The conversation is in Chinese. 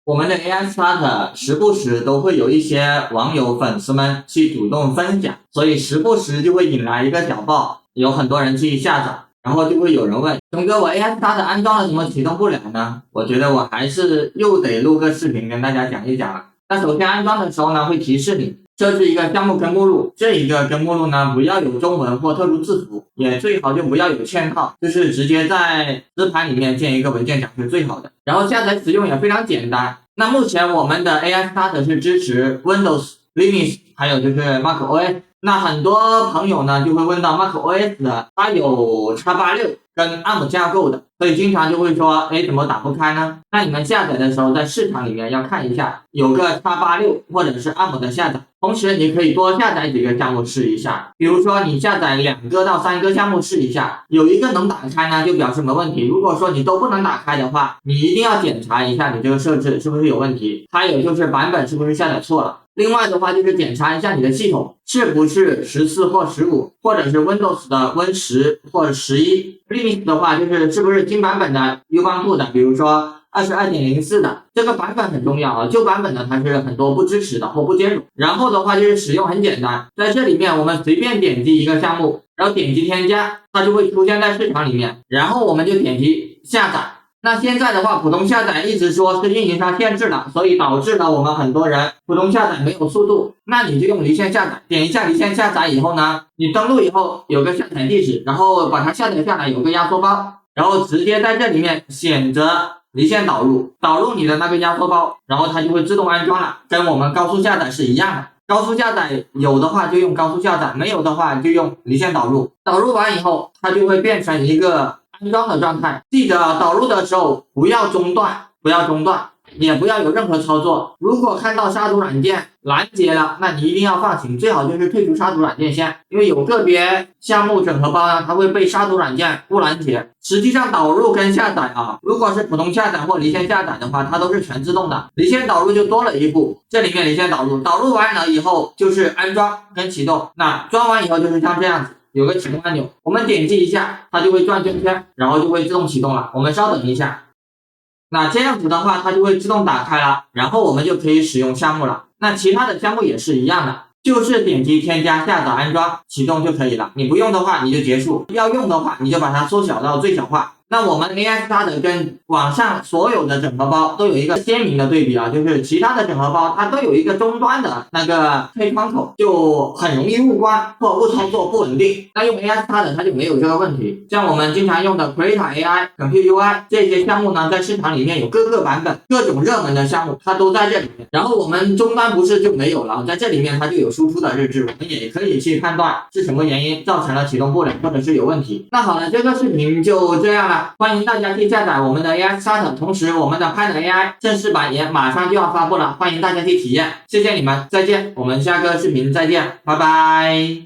我们的 AI Start 时不时都会有一些网友粉丝们去主动分享，所以时不时就会引来一个小爆，有很多人去下载，然后就会有人问熊哥，我 AI Start 安装了怎么启动不了呢？我觉得我还是又得录个视频跟大家讲一讲了。那首先安装的时候呢，会提示你设置一个项目根目录，这一个根目录呢不要有中文或特殊字符，也最好就不要有嵌套，就是直接在磁盘里面建一个文件夹是最好的。然后下载使用也非常简单。那目前我们的 AI Start 是支持 Windows、Linux 还有就是 macOS。那很多朋友呢就会问到 macOS 的，它有 x86 跟 ARM 架构的，所以经常就会说，怎么打不开呢？那你们下载的时候在市场里面要看一下，有个 x86 或者是 ARM 的下载。同时你可以多下载几个项目试一下，比如说你下载2个到3个项目试一下，有一个能打开呢就表示没问题。如果说你都不能打开的话，你一定要检查一下你这个设置是不是有问题，还有就是版本是不是下载错了。另外的话就是检查一下你的系统是不是14或15，或者是 Windows 的 Win10 或者11。Linux 的话就是是不是新版本的 Ubuntu 的，比如说22.04的，这个版本很重要啊，旧版本呢它是很多不支持的或不兼容。然后的话就是使用很简单，在这里面我们随便点击一个项目，然后点击添加，它就会出现在市场里面，然后我们就点击下载。那现在的话普通下载一直说是运营商限制了，所以导致了我们很多人普通下载没有速度。那你就用离线下载，点一下离线下载以后呢，你登录以后有个下载地址，然后把它下载下来，有个压缩包，然后直接在这里面选择离线导入你的那个压缩包，然后它就会自动安装了，跟我们高速下载是一样的。高速下载有的话就用高速下载，没有的话就用离线导入。导入完以后它就会变成一个安装的状态。记得导入的时候不要中断，也不要有任何操作。如果看到杀毒软件拦截了，那你一定要放行，最好就是退出杀毒软件先，因为有个别项目整合包呢，它会被杀毒软件不拦截。实际上导入跟下载如果是普通下载或离线下载的话，它都是全自动的。离线导入就多了一步，这里面离线导入完了以后就是安装跟启动。那装完以后就是像这样子，有个启动按钮，我们点击一下，它就会转圈圈，然后就会自动启动了。我们稍等一下。那这样子的话它就会自动打开了，然后我们就可以使用项目了。那其他的项目也是一样的，就是点击添加、下载、安装、启动就可以了。你不用的话你就结束，要用的话你就把它缩小到最小化。那我们 AI Start 跟网上所有的整合包都有一个鲜明的对比就是其他的整合包它都有一个终端的那个开窗口，就很容易误关或误操作不稳定。那用 AI Start 它就没有这个问题。像我们经常用的 Create AI、Compute UI 这些项目呢，在市场里面有各个版本，各种热门的项目它都在这里面。然后我们终端不是就没有了，在这里面它就有输出的日志，我们也可以去判断是什么原因造成了启动不了或者是有问题。那好了，这个视频就这样了。欢迎大家去下载我们的 AI Start， 同时我们的 Pad AI 正式版也马上就要发布了，欢迎大家去体验。谢谢你们，再见，我们下个视频再见，拜拜。